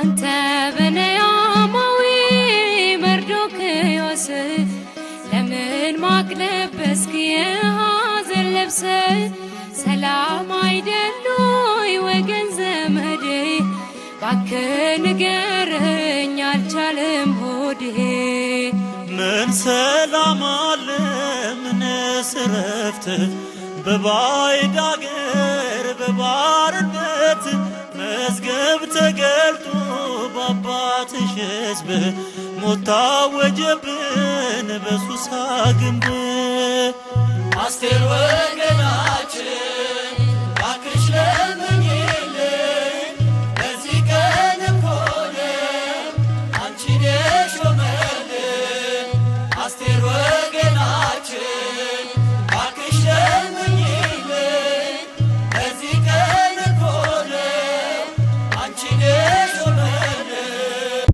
አንተ በነያማዊ መርዶክዮስ ለምን ማቅ ለበስክ የሐዘን ልብስ? ሰላም አይደሉይ ወገን ዘመዴ ባክህ ንገረኝ አልቻለም ሆዴ። ምን ሰላም አለ ምንስ እረፍት በባዕድ አገር በባርነት መዝገብ ተገልጦ በአባትሽ ሕዝብ ሞት ታወጀብን በሱሳ ግንብ። አስቴር ወገናችን